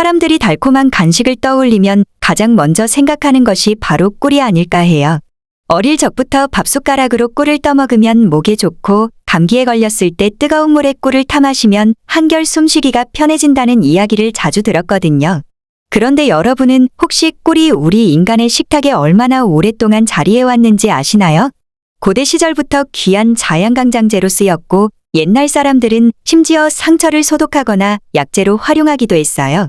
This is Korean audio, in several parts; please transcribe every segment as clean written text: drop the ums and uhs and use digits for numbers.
사람들이 달콤한 간식을 떠올리면 가장 먼저 생각하는 것이 바로 꿀이 아닐까 해요. 어릴 적부터 밥숟가락으로 꿀을 떠먹으면 목에 좋고 감기에 걸렸을 때 뜨거운 물에 꿀을 타 마시면 한결 숨쉬기가 편해진다는 이야기를 자주 들었거든요. 그런데 여러분은 혹시 꿀이 우리 인간의 식탁에 얼마나 오랫동안 자리해왔는지 아시나요? 고대 시절부터 귀한 자양강장제로 쓰였고 옛날 사람들은 심지어 상처를 소독하거나 약재로 활용하기도 했어요.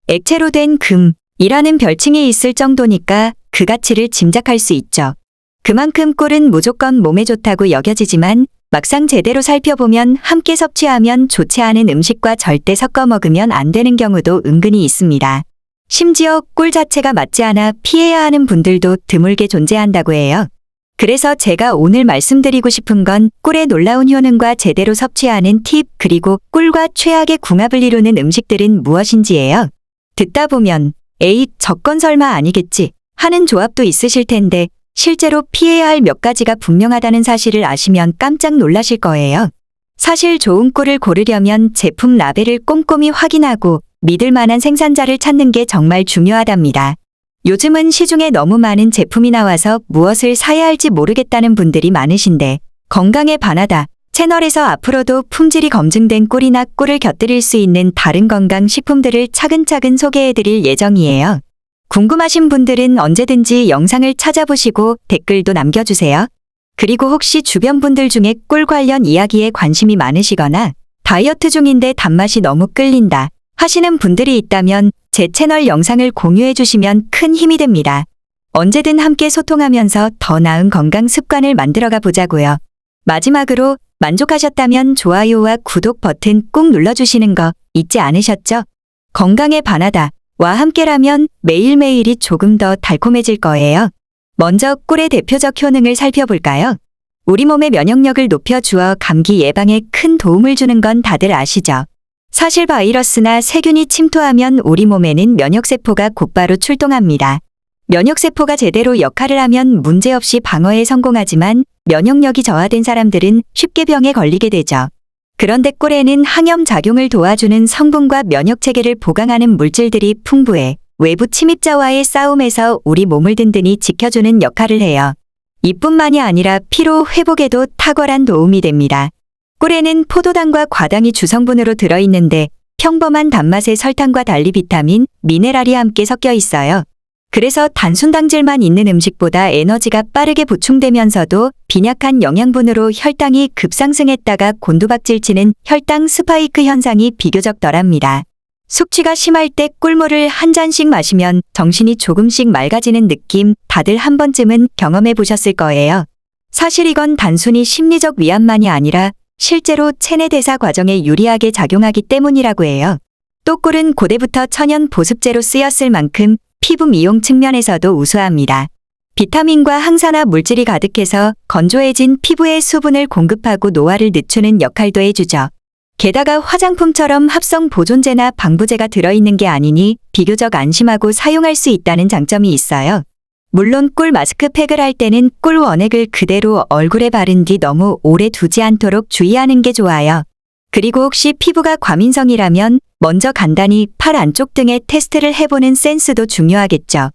액체로 된 금이라는 별칭이 있을 정도니까 그 가치를 짐작할 수 있죠. 그만큼 꿀은 무조건 몸에 좋다고 여겨지지만 막상 제대로 살펴보면 함께 섭취하면 좋지 않은 음식과 절대 섞어 먹으면 안 되는 경우도 은근히 있습니다. 심지어 꿀 자체가 맞지 않아 피해야 하는 분들도 드물게 존재한다고 해요. 그래서 제가 오늘 말씀드리고 싶은 건 꿀의 놀라운 효능과 제대로 섭취하는 팁, 그리고 꿀과 최악의 궁합을 이루는 음식들은 무엇인지예요. 듣다 보면 에이, 저건 설마 아니겠지 하는 조합도 있으실 텐데 실제로 피해야 할 몇 가지가 분명하다는 사실을 아시면 깜짝 놀라실 거예요. 사실 좋은 꿀을 고르려면 제품 라벨을 꼼꼼히 확인하고 믿을 만한 생산자를 찾는 게 정말 중요하답니다. 요즘은 시중에 너무 많은 제품이 나와서 무엇을 사야 할지 모르겠다는 분들이 많으신데 건강에 반하다 채널에서 앞으로도 품질이 검증된 꿀이나 꿀을 곁들일 수 있는 다른 건강식품들을 차근차근 소개해드릴 예정이에요. 궁금하신 분들은 언제든지 영상을 찾아보시고 댓글도 남겨주세요. 그리고 혹시 주변 분들 중에 꿀 관련 이야기에 관심이 많으시거나 다이어트 중인데 단맛이 너무 끌린다 하시는 분들이 있다면 제 채널 영상을 공유해 주시면 큰 힘이 됩니다. 언제든 함께 소통하면서 더 나은 건강 습관을 만들어가 보자고요. 마지막으로 만족하셨다면 좋아요와 구독 버튼 꾹 눌러주시는 거 잊지 않으셨죠? 건강에 반하다 와 함께라면 매일매일이 조금 더 달콤해질 거예요. 먼저 꿀의 대표적 효능을 살펴볼까요? 우리 몸의 면역력을 높여주어 감기 예방에 큰 도움을 주는 건 다들 아시죠? 사실 바이러스나 세균이 침투하면 우리 몸에는 면역세포가 곧바로 출동합니다. 면역세포가 제대로 역할을 하면 문제없이 방어에 성공하지만 면역력이 저하된 사람들은 쉽게 병에 걸리게 되죠. 그런데 꿀에는 항염작용을 도와주는 성분과 면역체계를 보강하는 물질들이 풍부해 외부 침입자와의 싸움에서 우리 몸을 든든히 지켜주는 역할을 해요. 이뿐만이 아니라 피로 회복에도 탁월한 도움이 됩니다. 꿀에는 포도당과 과당이 주성분으로 들어있는데 평범한 단맛의 설탕과 달리 비타민, 미네랄이 함께 섞여 있어요. 그래서 단순 당질만 있는 음식보다 에너지가 빠르게 보충되면서도 빈약한 영양분으로 혈당이 급상승했다가 곤두박질치는 혈당 스파이크 현상이 비교적 덜합니다. 숙취가 심할 때 꿀물을 한 잔씩 마시면 정신이 조금씩 맑아지는 느낌 다들 한 번쯤은 경험해 보셨을 거예요. 사실 이건 단순히 심리적 위안만이 아니라 실제로 체내 대사 과정에 유리하게 작용하기 때문이라고 해요. 또 꿀은 고대부터 천연 보습제로 쓰였을 만큼 피부 미용 측면에서도 우수합니다. 비타민과 항산화 물질이 가득해서 건조해진 피부에 수분을 공급하고 노화를 늦추는 역할도 해주죠. 게다가 화장품처럼 합성 보존제나 방부제가 들어있는 게 아니니 비교적 안심하고 사용할 수 있다는 장점이 있어요. 물론 꿀 마스크팩을 할 때는 꿀 원액을 그대로 얼굴에 바른 뒤 너무 오래 두지 않도록 주의하는 게 좋아요. 그리고 혹시 피부가 과민성이라면 먼저 간단히 팔 안쪽 등에 테스트를 해보는 센스도 중요하겠죠.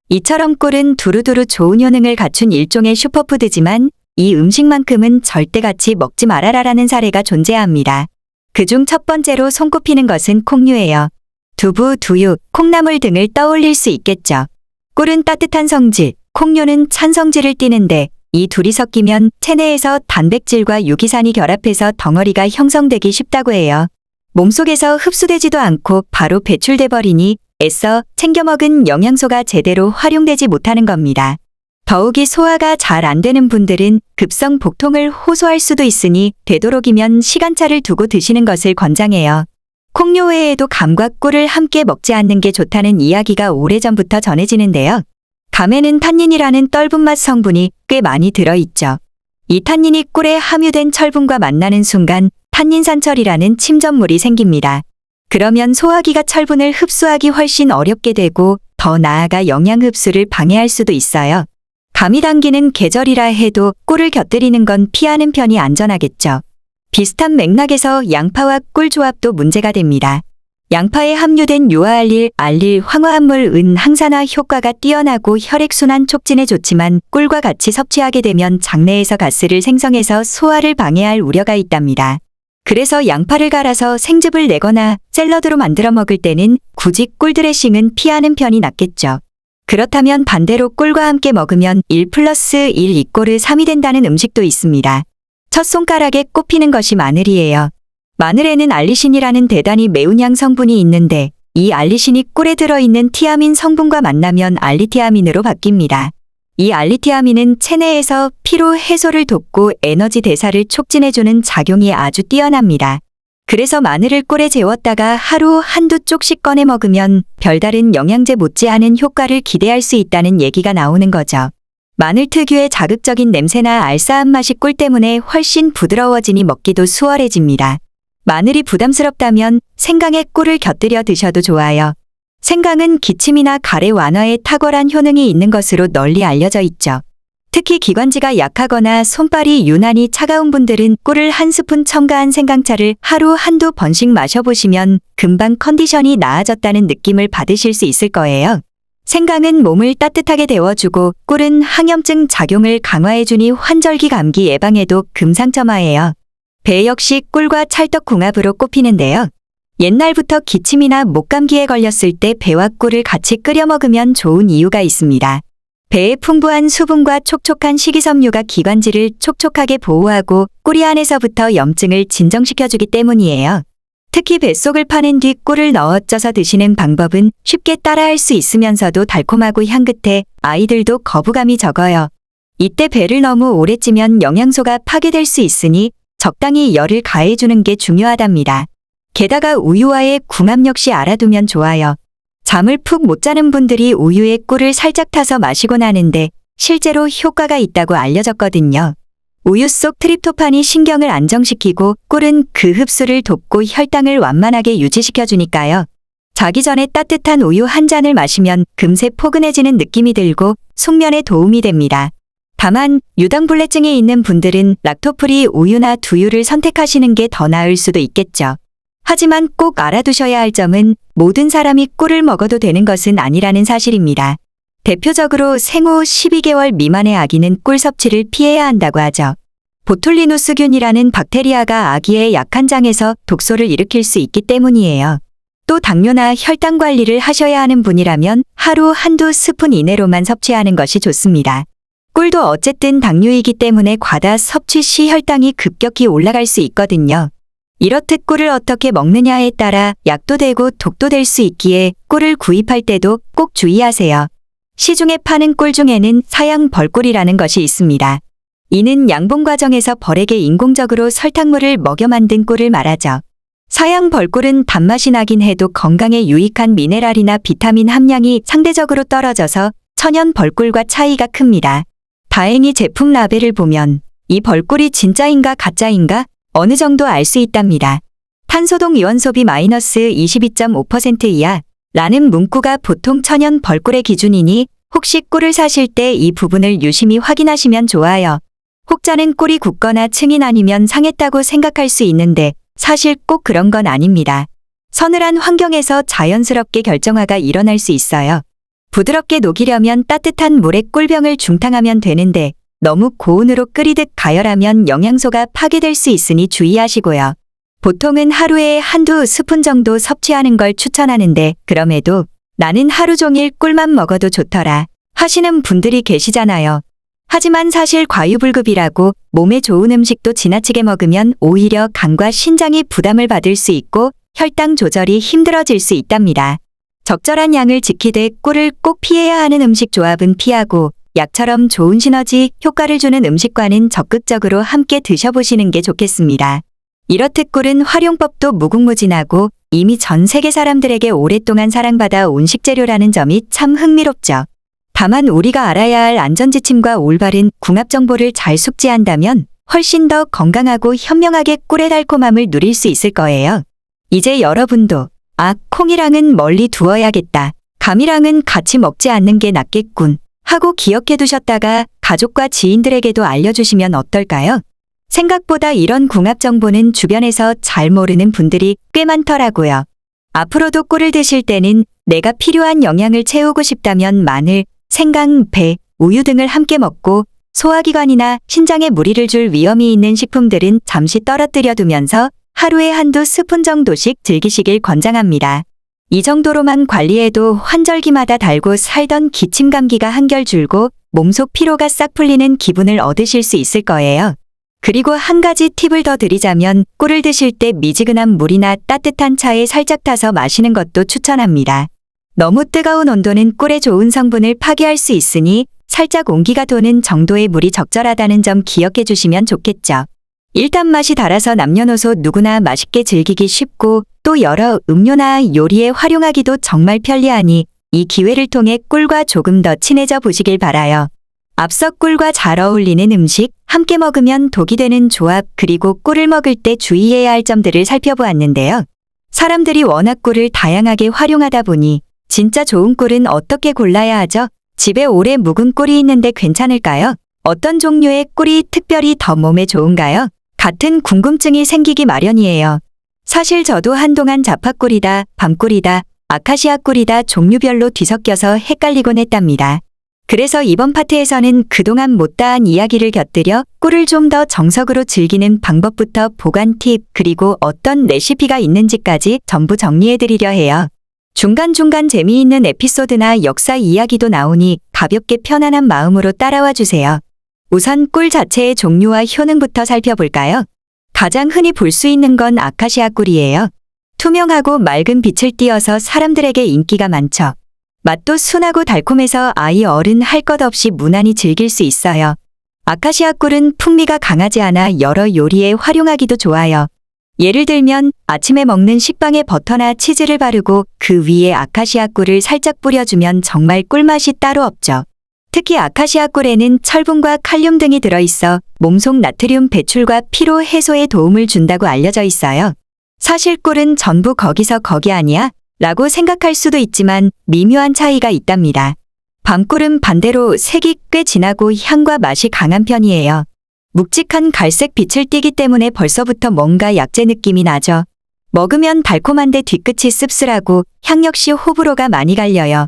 이처럼 꿀은 두루두루 좋은 효능을 갖춘 일종의 슈퍼푸드지만 이 음식만큼은 절대 같이 먹지 말아라라는 사례가 존재합니다. 그중 첫 번째로 손꼽히는 것은 콩류예요. 두부, 두유, 콩나물 등을 떠올릴 수 있겠죠. 꿀은 따뜻한 성질, 콩류는 찬 성질을 띠는데 이 둘이 섞이면 체내에서 단백질과 유기산이 결합해서 덩어리가 형성되기 쉽다고 해요. 몸속에서 흡수되지도 않고 바로 배출돼 버리니 애써 챙겨 먹은 영양소가 제대로 활용되지 못하는 겁니다. 더욱이 소화가 잘 안 되는 분들은 급성 복통을 호소할 수도 있으니 되도록이면 시간차를 두고 드시는 것을 권장해요. 콩류 외에도 감과 꿀을 함께 먹지 않는 게 좋다는 이야기가 오래전부터 전해지는데요. 감에는 탄닌이라는 떫은 맛 성분이 꽤 많이 들어있죠. 이 탄닌이 꿀에 함유된 철분과 만나는 순간 탄닌산철이라는 침전물이 생깁니다. 그러면 소화기가 철분을 흡수하기 훨씬 어렵게 되고 더 나아가 영양 흡수를 방해할 수도 있어요. 감이 당기는 계절이라 해도 꿀을 곁들이는 건 피하는 편이 안전하겠죠. 비슷한 맥락에서 양파와 꿀 조합도 문제가 됩니다. 양파에 함유된 유아알릴, 알릴, 황화합물 은 항산화 효과가 뛰어나고 혈액순환 촉진에 좋지만 꿀과 같이 섭취하게 되면 장내에서 가스를 생성해서 소화를 방해할 우려가 있답니다. 그래서 양파를 갈아서 생즙을 내거나 샐러드로 만들어 먹을 때는 굳이 꿀 드레싱은 피하는 편이 낫겠죠. 그렇다면 반대로 꿀과 함께 먹으면 1+1 = 3이 된다는 음식도 있습니다. 첫 손가락에 꼽히는 것이 마늘이에요. 마늘에는 알리신이라는 대단히 매운 양 성분이 있는데 이 알리신이 꿀에 들어있는 티아민 성분과 만나면 알리티아민으로 바뀝니다. 이 알리티아민은 체내에서 피로 해소를 돕고 에너지 대사를 촉진해주는 작용이 아주 뛰어납니다. 그래서 마늘을 꿀에 재웠다가 하루 한두 쪽씩 꺼내 먹으면 별다른 영양제 못지않은 효과를 기대할 수 있다는 얘기가 나오는 거죠. 마늘 특유의 자극적인 냄새나 알싸한 맛이 꿀 때문에 훨씬 부드러워지니 먹기도 수월해집니다. 마늘이 부담스럽다면 생강에 꿀을 곁들여 드셔도 좋아요. 생강은 기침이나 가래 완화에 탁월한 효능이 있는 것으로 널리 알려져 있죠. 특히 기관지가 약하거나 손발이 유난히 차가운 분들은 꿀을 한 스푼 첨가한 생강차를 하루 한두 번씩 마셔보시면 금방 컨디션이 나아졌다는 느낌을 받으실 수 있을 거예요. 생강은 몸을 따뜻하게 데워주고 꿀은 항염증 작용을 강화해주니 환절기 감기 예방에도 금상첨화예요. 배 역시 꿀과 찰떡궁합으로 꼽히는데요. 옛날부터 기침이나 목감기에 걸렸을 때 배와 꿀을 같이 끓여 먹으면 좋은 이유가 있습니다. 배에 풍부한 수분과 촉촉한 식이섬유가 기관지를 촉촉하게 보호하고 꿀이 안에서부터 염증을 진정시켜주기 때문이에요. 특히 뱃속을 파낸 뒤 꿀을 넣어 쪄서 드시는 방법은 쉽게 따라할 수 있으면서도 달콤하고 향긋해 아이들도 거부감이 적어요. 이때 배를 너무 오래 찌면 영양소가 파괴될 수 있으니 적당히 열을 가해주는 게 중요하답니다. 게다가 우유와의 궁합 역시 알아두면 좋아요. 잠을 푹 못 자는 분들이 우유에 꿀을 살짝 타서 마시곤 하는데 실제로 효과가 있다고 알려졌거든요. 우유 속 트립토판이 신경을 안정시키고 꿀은 그 흡수를 돕고 혈당을 완만하게 유지시켜주니까요. 자기 전에 따뜻한 우유 한 잔을 마시면 금세 포근해지는 느낌이 들고 숙면에 도움이 됩니다. 다만 유당불내증이 있는 분들은 락토프리 우유나 두유를 선택하시는 게 더 나을 수도 있겠죠. 하지만 꼭 알아두셔야 할 점은 모든 사람이 꿀을 먹어도 되는 것은 아니라는 사실입니다. 대표적으로 생후 12개월 미만의 아기는 꿀 섭취를 피해야 한다고 하죠. 보툴리누스균이라는 박테리아가 아기의 약한 장에서 독소를 일으킬 수 있기 때문이에요. 또 당뇨나 혈당 관리를 하셔야 하는 분이라면 하루 한두 스푼 이내로만 섭취하는 것이 좋습니다. 꿀도 어쨌든 당류이기 때문에 과다 섭취 시 혈당이 급격히 올라갈 수 있거든요. 이렇듯 꿀을 어떻게 먹느냐에 따라 약도 되고 독도 될 수 있기에 꿀을 구입할 때도 꼭 주의하세요. 시중에 파는 꿀 중에는 사양 벌꿀이라는 것이 있습니다. 이는 양봉 과정에서 벌에게 인공적으로 설탕물을 먹여 만든 꿀을 말하죠. 사양 벌꿀은 단맛이 나긴 해도 건강에 유익한 미네랄이나 비타민 함량이 상대적으로 떨어져서 천연 벌꿀과 차이가 큽니다. 다행히 제품 라벨을 보면 이 벌꿀이 진짜인가 가짜인가 어느 정도 알 수 있답니다. 탄소동 이원 소비 -22.5% 이하 라는 문구가 보통 천연 벌꿀의 기준이니 혹시 꿀을 사실 때 이 부분을 유심히 확인하시면 좋아요. 혹자는 꿀이 굳거나 층이 나뉘면 상했다고 생각할 수 있는데 사실 꼭 그런 건 아닙니다. 서늘한 환경에서 자연스럽게 결정화가 일어날 수 있어요. 부드럽게 녹이려면 따뜻한 물에 꿀병을 중탕하면 되는데 너무 고온으로 끓이듯 가열하면 영양소가 파괴될 수 있으니 주의하시고요. 보통은 하루에 한두 스푼 정도 섭취하는 걸 추천하는데 그럼에도 나는 하루 종일 꿀만 먹어도 좋더라 하시는 분들이 계시잖아요. 하지만 사실 과유불급이라고 몸에 좋은 음식도 지나치게 먹으면 오히려 간과 신장이 부담을 받을 수 있고 혈당 조절이 힘들어질 수 있답니다. 적절한 양을 지키되 꿀을 꼭 피해야 하는 음식 조합은 피하고 약처럼 좋은 시너지 효과를 주는 음식과는 적극적으로 함께 드셔보시는 게 좋겠습니다. 이렇듯 꿀은 활용법도 무궁무진하고 이미 전 세계 사람들에게 오랫동안 사랑받아 온 식재료라는 점이 참 흥미롭죠. 다만 우리가 알아야 할 안전지침과 올바른 궁합 정보를 잘 숙지한다면 훨씬 더 건강하고 현명하게 꿀의 달콤함을 누릴 수 있을 거예요. 이제 여러분도 콩이랑은 멀리 두어야겠다. 감이랑은 같이 먹지 않는 게 낫겠군. 하고 기억해 두셨다가 가족과 지인들에게도 알려주시면 어떨까요? 생각보다 이런 궁합 정보는 주변에서 잘 모르는 분들이 꽤 많더라고요. 앞으로도 꿀을 드실 때는 내가 필요한 영양을 채우고 싶다면 마늘, 생강, 배, 우유 등을 함께 먹고 소화기관이나 신장에 무리를 줄 위험이 있는 식품들은 잠시 떨어뜨려 두면서 하루에 한두 스푼 정도씩 즐기시길 권장합니다. 이 정도로만 관리해도 환절기마다 달고 살던 기침 감기가 한결 줄고 몸속 피로가 싹 풀리는 기분을 얻으실 수 있을 거예요. 그리고 한 가지 팁을 더 드리자면 꿀을 드실 때 미지근한 물이나 따뜻한 차에 살짝 타서 마시는 것도 추천합니다. 너무 뜨거운 온도는 꿀의 좋은 성분을 파괴할 수 있으니 살짝 온기가 도는 정도의 물이 적절하다는 점 기억해 주시면 좋겠죠. 일단 맛이 달아서 남녀노소 누구나 맛있게 즐기기 쉽고 또 여러 음료나 요리에 활용하기도 정말 편리하니 이 기회를 통해 꿀과 조금 더 친해져 보시길 바라요. 앞서 꿀과 잘 어울리는 음식, 함께 먹으면 독이 되는 조합, 그리고 꿀을 먹을 때 주의해야 할 점들을 살펴보았는데요. 사람들이 워낙 꿀을 다양하게 활용하다 보니 진짜 좋은 꿀은 어떻게 골라야 하죠? 집에 오래 묵은 꿀이 있는데 괜찮을까요? 어떤 종류의 꿀이 특별히 더 몸에 좋은가요? 같은 궁금증이 생기기 마련이에요. 사실 저도 한동안 자파꿀이다, 밤꿀이다, 아카시아 꿀이다 종류별로 뒤섞여서 헷갈리곤 했답니다. 그래서 이번 파트에서는 그동안 못다한 이야기를 곁들여 꿀을 좀 더 정석으로 즐기는 방법부터 보관 팁, 그리고 어떤 레시피가 있는지까지 전부 정리해드리려 해요. 중간중간 재미있는 에피소드나 역사 이야기도 나오니 가볍게 편안한 마음으로 따라와 주세요. 우선 꿀 자체의 종류와 효능부터 살펴볼까요? 가장 흔히 볼 수 있는 건 아카시아 꿀이에요. 투명하고 맑은 빛을 띠어서 사람들에게 인기가 많죠. 맛도 순하고 달콤해서 아이 어른 할 것 없이 무난히 즐길 수 있어요. 아카시아 꿀은 풍미가 강하지 않아 여러 요리에 활용하기도 좋아요. 예를 들면 아침에 먹는 식빵에 버터나 치즈를 바르고 그 위에 아카시아 꿀을 살짝 뿌려주면 정말 꿀맛이 따로 없죠. 특히 아카시아 꿀에는 철분과 칼륨 등이 들어있어 몸속 나트륨 배출과 피로 해소에 도움을 준다고 알려져 있어요. 사실 꿀은 전부 거기서 거기 아니야? 라고 생각할 수도 있지만 미묘한 차이가 있답니다. 밤꿀은 반대로 색이 꽤 진하고 향과 맛이 강한 편이에요. 묵직한 갈색 빛을 띠기 때문에 벌써부터 뭔가 약재 느낌이 나죠. 먹으면 달콤한데 뒤끝이 씁쓸하고 향 역시 호불호가 많이 갈려요.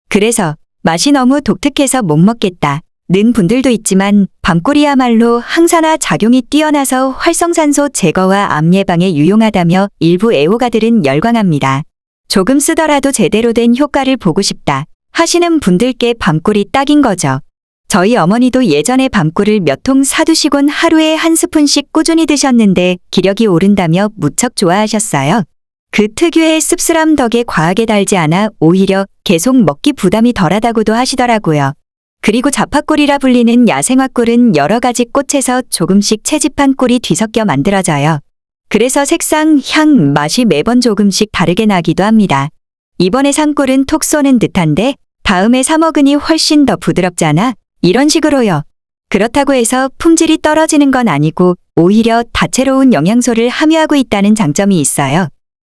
그래서 맛이 너무 독특해서 못 먹겠다 는 분들도 있지만 밤꿀이야말로 항산화 작용이 뛰어나서 활성산소 제거와 암 예방에 유용하다며 일부 애호가들은 열광합니다. 조금 쓰더라도 제대로 된 효과를 보고 싶다 하시는 분들께 밤꿀이 딱인 거죠. 저희 어머니도 예전에 밤꿀을 몇 통 사두시곤 하루에 한 스푼씩 꾸준히 드셨는데 기력이 오른다며 무척 좋아하셨어요. 그 특유의 씁쓸함 덕에 과하게 달지 않아 오히려 계속 먹기 부담이 덜하다고도 하시더라고요. 그리고 자파꿀이라 불리는 야생화꿀은 여러 가지 꽃에서 조금씩 채집한 꿀이 뒤섞여 만들어져요. 그래서 색상, 향, 맛이 매번 조금씩 다르게 나기도 합니다. 이번에 산 꿀은 톡 쏘는 듯한데 다음에 사 먹으니 훨씬 더 부드럽잖아? 이런 식으로요. 그렇다고 해서 품질이 떨어지는 건 아니고 오히려 다채로운 영양소를 함유하고 있다는 장점이 있어요.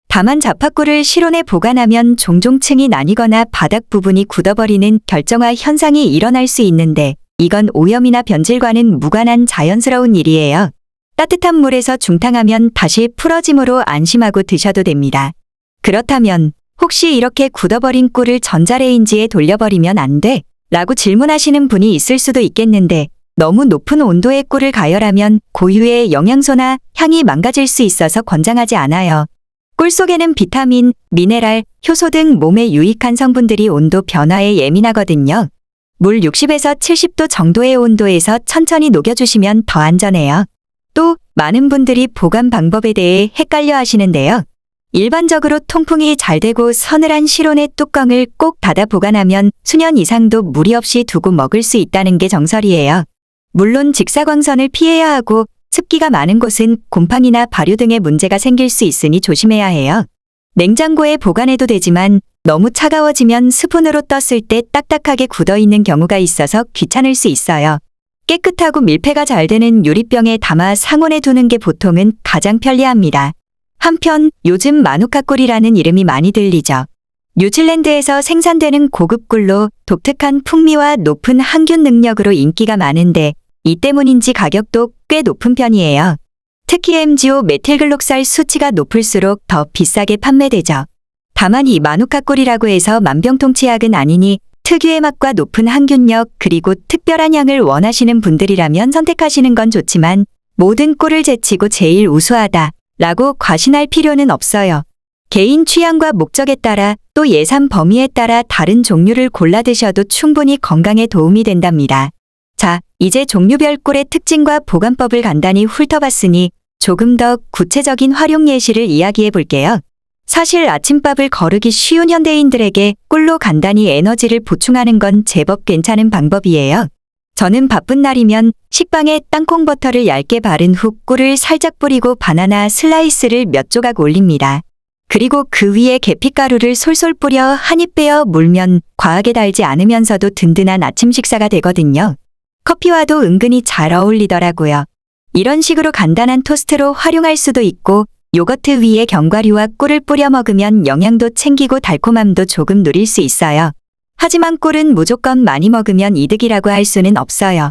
다만 자파꿀을 실온에 보관하면 종종 층이 나뉘거나 바닥 부분이 굳어버리는 결정화 현상이 일어날 수 있는데 이건 오염이나 변질과는 무관한 자연스러운 일이에요. 따뜻한 물에서 중탕하면 다시 풀어짐으로 안심하고 드셔도 됩니다. 그렇다면 혹시 이렇게 굳어버린 꿀을 전자레인지에 돌려버리면 안 돼? 라고 질문하시는 분이 있을 수도 있겠는데 너무 높은 온도의 꿀을 가열하면 고유의 영양소나 향이 망가질 수 있어서 권장하지 않아요. 꿀 속에는 비타민, 미네랄, 효소 등 몸에 유익한 성분들이 온도 변화에 예민하거든요. 물 60에서 70도 정도의 온도에서 천천히 녹여주시면 더 안전해요. 또 많은 분들이 보관 방법에 대해 헷갈려 하시는데요. 일반적으로 통풍이 잘 되고 서늘한 실온의 뚜껑을 꼭 닫아 보관하면 수년 이상도 무리 없이 두고 먹을 수 있다는 게 정설이에요. 물론 직사광선을 피해야 하고 습기가 많은 곳은 곰팡이나 발효 등의 문제가 생길 수 있으니 조심해야 해요. 냉장고에 보관해도 되지만 너무 차가워지면 스푼으로 떴을 때 딱딱하게 굳어있는 경우가 있어서 귀찮을 수 있어요. 깨끗하고 밀폐가 잘 되는 유리병에 담아 상온에 두는 게 보통은 가장 편리합니다. 한편 요즘 마누카 꿀이라는 이름이 많이 들리죠. 뉴질랜드에서 생산되는 고급 꿀로 독특한 풍미와 높은 항균 능력으로 인기가 많은데 이 때문인지 가격도 꽤 높은 편이에요. 특히 MgO 메틸글록살 수치가 높을수록 더 비싸게 판매되죠. 다만 이 마누카 꿀이라고 해서 만병통치약은 아니니 특유의 맛과 높은 항균력 그리고 특별한 향을 원하시는 분들이라면 선택하시는 건 좋지만 모든 꿀을 제치고 제일 우수하다 라고 과신할 필요는 없어요. 개인 취향과 목적에 따라 또 예산 범위에 따라 다른 종류를 골라 드셔도 충분히 건강에 도움이 된답니다. 자, 이제 종류별 꿀의 특징과 보관법을 간단히 훑어봤으니 조금 더 구체적인 활용 예시를 이야기해 볼게요. 사실 아침밥을 거르기 쉬운 현대인들에게 꿀로 간단히 에너지를 보충하는 건 제법 괜찮은 방법이에요. 저는 바쁜 날이면 식빵에 땅콩버터를 얇게 바른 후 꿀을 살짝 뿌리고 바나나 슬라이스를 몇 조각 올립니다. 그리고 그 위에 계피가루를 솔솔 뿌려 한 입 빼어 물면 과하게 달지 않으면서도 든든한 아침 식사가 되거든요. 커피와도 은근히 잘 어울리더라고요. 이런 식으로 간단한 토스트로 활용할 수도 있고 요거트 위에 견과류와 꿀을 뿌려 먹으면 영양도 챙기고 달콤함도 조금 누릴 수 있어요. 하지만 꿀은 무조건 많이 먹으면 이득이라고 할 수는 없어요.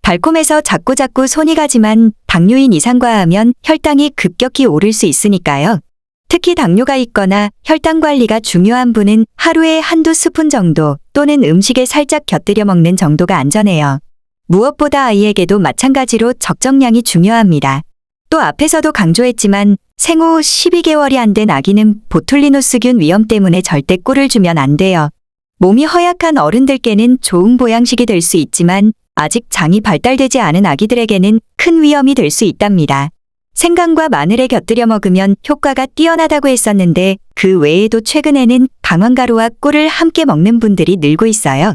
달콤해서 자꾸자꾸 손이 가지만 당뇨인 이상 과하면 혈당이 급격히 오를 수 있으니까요. 특히 당뇨가 있거나 혈당 관리가 중요한 분은 하루에 한두 스푼 정도 또는 음식에 살짝 곁들여 먹는 정도가 안전해요. 무엇보다 아이에게도 마찬가지로 적정량이 중요합니다. 또 앞에서도 강조했지만 생후 12개월이 안 된 아기는 보툴리누스균 위험 때문에 절대 꿀을 주면 안 돼요. 몸이 허약한 어른들께는 좋은 보양식이 될 수 있지만 아직 장이 발달되지 않은 아기들에게는 큰 위험이 될 수 있답니다. 생강과 마늘에 곁들여 먹으면 효과가 뛰어나다고 했었는데 그 외에도 최근에는 강황가루와 꿀을 함께 먹는 분들이 늘고 있어요.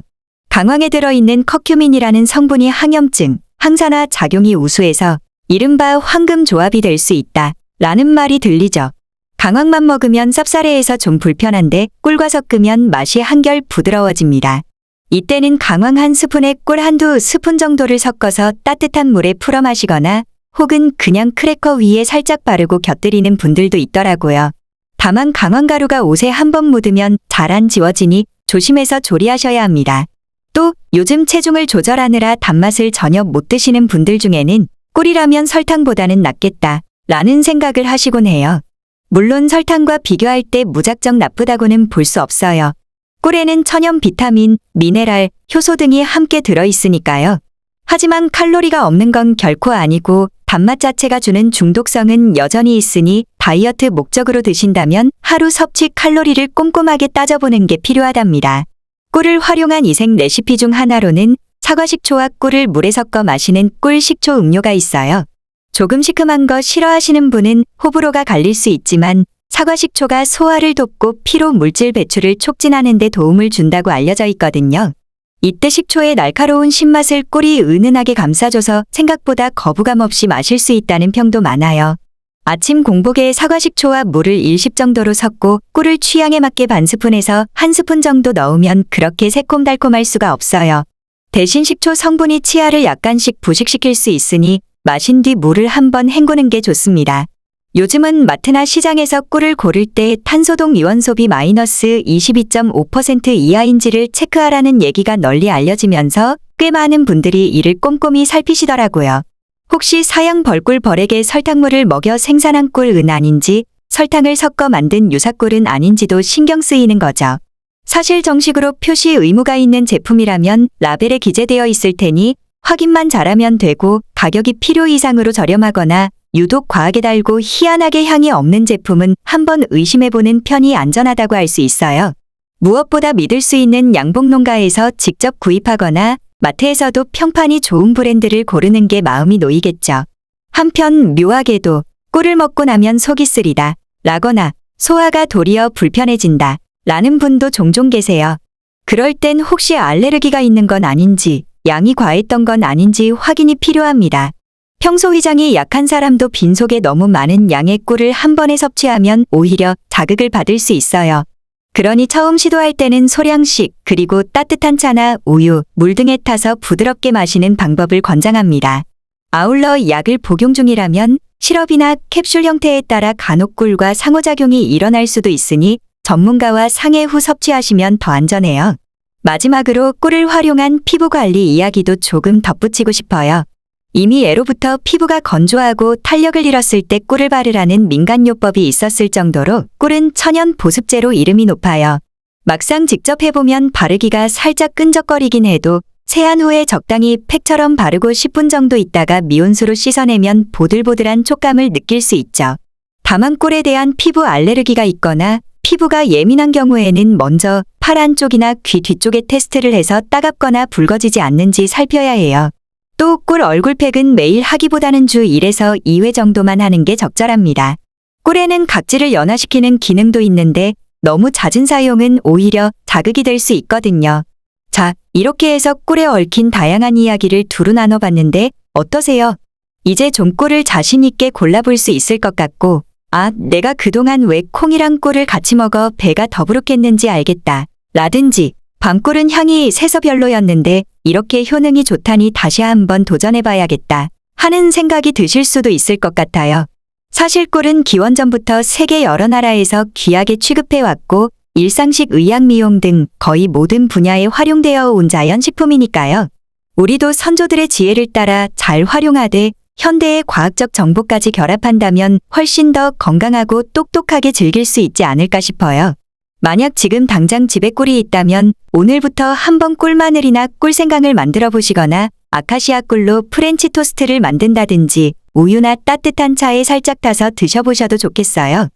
강황에 들어있는 커큐민이라는 성분이 항염증, 항산화 작용이 우수해서 이른바 황금 조합이 될 수 있다 라는 말이 들리죠. 강황만 먹으면 쌉싸래해서 좀 불편한데 꿀과 섞으면 맛이 한결 부드러워집니다. 이때는 강황 한 스푼에 꿀 한두 스푼 정도를 섞어서 따뜻한 물에 풀어 마시거나 혹은 그냥 크래커 위에 살짝 바르고 곁들이는 분들도 있더라고요. 다만 강황가루가 옷에 한번 묻으면 잘 안 지워지니 조심해서 조리하셔야 합니다. 또 요즘 체중을 조절하느라 단맛을 전혀 못 드시는 분들 중에는 꿀이라면 설탕보다는 낫겠다 라는 생각을 하시곤 해요. 물론 설탕과 비교할 때 무작정 나쁘다고는 볼 수 없어요. 꿀에는 천연 비타민, 미네랄, 효소 등이 함께 들어있으니까요. 하지만 칼로리가 없는 건 결코 아니고 단맛 자체가 주는 중독성은 여전히 있으니 다이어트 목적으로 드신다면 하루 섭취 칼로리를 꼼꼼하게 따져보는 게 필요하답니다. 꿀을 활용한 이색 레시피 중 하나로는 사과식초와 꿀을 물에 섞어 마시는 꿀식초 음료가 있어요. 조금 시큼한 거 싫어하시는 분은 호불호가 갈릴 수 있지만 사과식초가 소화를 돕고 피로 물질 배출을 촉진하는 데 도움을 준다고 알려져 있거든요. 이때 식초의 날카로운 신맛을 꿀이 은은하게 감싸줘서 생각보다 거부감 없이 마실 수 있다는 평도 많아요. 아침 공복에 사과식초와 물을 1십 정도로 섞고 꿀을 취향에 맞게 반 스푼에서 한 스푼 정도 넣으면 그렇게 새콤달콤할 수가 없어요. 대신 식초 성분이 치아를 약간씩 부식시킬 수 있으니 마신 뒤 물을 한번 헹구는 게 좋습니다. 요즘은 마트나 시장에서 꿀을 고를 때 탄소동 이원 소비 마이너스 22.5% 이하인지를 체크하라는 얘기가 널리 알려지면서 꽤 많은 분들이 이를 꼼꼼히 살피시더라고요. 혹시 사양 벌꿀 벌에게 설탕물을 먹여 생산한 꿀은 아닌지 설탕을 섞어 만든 유사꿀은 아닌지도 신경 쓰이는 거죠. 사실 정식으로 표시 의무가 있는 제품이라면 라벨에 기재되어 있을 테니 확인만 잘하면 되고 가격이 필요 이상으로 저렴하거나 유독 과하게 달고 희한하게 향이 없는 제품은 한번 의심해보는 편이 안전하다고 할 수 있어요. 무엇보다 믿을 수 있는 양봉농가에서 직접 구입하거나 마트에서도 평판이 좋은 브랜드를 고르는 게 마음이 놓이겠죠. 한편 묘하게도 꿀을 먹고 나면 속이 쓰리다 라거나 소화가 도리어 불편해진다 라는 분도 종종 계세요. 그럴 땐 혹시 알레르기가 있는 건 아닌지 양이 과했던 건 아닌지 확인이 필요합니다. 평소 위장이 약한 사람도 빈속에 너무 많은 양의 꿀을 한 번에 섭취하면 오히려 자극을 받을 수 있어요. 그러니 처음 시도할 때는 소량씩 그리고 따뜻한 차나 우유, 물 등에 타서 부드럽게 마시는 방법을 권장합니다. 아울러 약을 복용 중이라면 시럽이나 캡슐 형태에 따라 간혹 꿀과 상호작용이 일어날 수도 있으니 전문가와 상의 후 섭취하시면 더 안전해요. 마지막으로 꿀을 활용한 피부 관리 이야기도 조금 덧붙이고 싶어요. 이미 예로부터 피부가 건조하고 탄력을 잃었을 때 꿀을 바르라는 민간요법이 있었을 정도로 꿀은 천연 보습제로 이름이 높아요. 막상 직접 해보면 바르기가 살짝 끈적거리긴 해도 세안 후에 적당히 팩처럼 바르고 10분 정도 있다가 미온수로 씻어내면 보들보들한 촉감을 느낄 수 있죠. 다만 꿀에 대한 피부 알레르기가 있거나 피부가 예민한 경우에는 먼저 팔 안쪽이나 귀 뒤쪽에 테스트를 해서 따갑거나 붉어지지 않는지 살펴야 해요. 또 꿀 얼굴팩은 매일 하기보다는 주 1에서 2회 정도만 하는 게 적절합니다. 꿀에는 각질을 연화시키는 기능도 있는데 너무 잦은 사용은 오히려 자극이 될 수 있거든요. 자, 이렇게 해서 꿀에 얽힌 다양한 이야기를 두루 나눠봤는데 어떠세요? 이제 좀 꿀을 자신 있게 골라볼 수 있을 것 같고, 아, 내가 그동안 왜 콩이랑 꿀을 같이 먹어 배가 더부룩했는지 알겠다. 라든지, 밤꿀은 향이 세서 별로였는데 이렇게 효능이 좋다니 다시 한번 도전해봐야겠다 하는 생각이 드실 수도 있을 것 같아요. 사실 꿀은 기원전부터 세계 여러 나라에서 귀하게 취급해왔고 일상식 의학 미용 등 거의 모든 분야에 활용되어 온 자연식품이니까요. 우리도 선조들의 지혜를 따라 잘 활용하되 현대의 과학적 정보까지 결합한다면 훨씬 더 건강하고 똑똑하게 즐길 수 있지 않을까 싶어요. 만약 지금 당장 집에 꿀이 있다면 오늘부터 한번 꿀마늘이나 꿀생강을 만들어 보시거나 아카시아 꿀로 프렌치 토스트를 만든다든지 우유나 따뜻한 차에 살짝 타서 드셔보셔도 좋겠어요.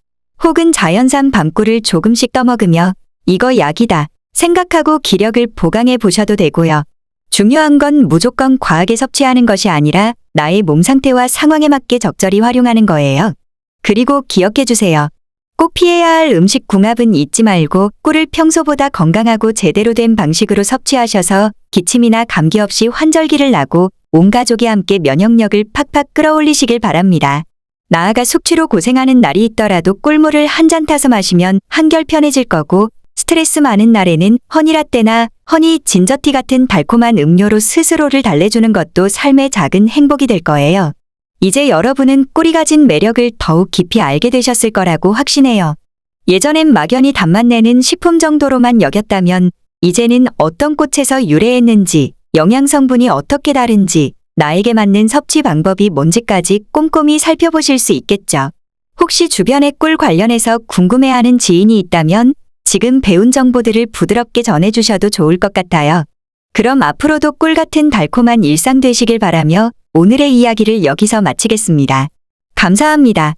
혹은 자연산 밤꿀을 조금씩 떠먹으며 이거 약이다 생각하고 기력을 보강해 보셔도 되고요. 중요한 건 무조건 과하게 섭취하는 것이 아니라 나의 몸 상태와 상황에 맞게 적절히 활용하는 거예요. 그리고 기억해 주세요. 꼭 피해야 할 음식 궁합은 잊지 말고 꿀을 평소보다 건강하고 제대로 된 방식으로 섭취하셔서 기침이나 감기 없이 환절기를 나고 온 가족이 함께 면역력을 팍팍 끌어올리시길 바랍니다. 나아가 숙취로 고생하는 날이 있더라도 꿀물을 한 잔 타서 마시면 한결 편해질 거고 스트레스 많은 날에는 허니라떼나 허니 진저티 같은 달콤한 음료로 스스로를 달래주는 것도 삶의 작은 행복이 될 거예요. 이제 여러분은 꿀이 가진 매력을 더욱 깊이 알게 되셨을 거라고 확신해요. 예전엔 막연히 단맛 내는 식품 정도로만 여겼다면 이제는 어떤 꽃에서 유래했는지, 영양 성분이 어떻게 다른지, 나에게 맞는 섭취 방법이 뭔지까지 꼼꼼히 살펴보실 수 있겠죠. 혹시 주변에 꿀 관련해서 궁금해하는 지인이 있다면 지금 배운 정보들을 부드럽게 전해주셔도 좋을 것 같아요. 그럼 앞으로도 꿀 같은 달콤한 일상 되시길 바라며 오늘의 이야기를 여기서 마치겠습니다. 감사합니다.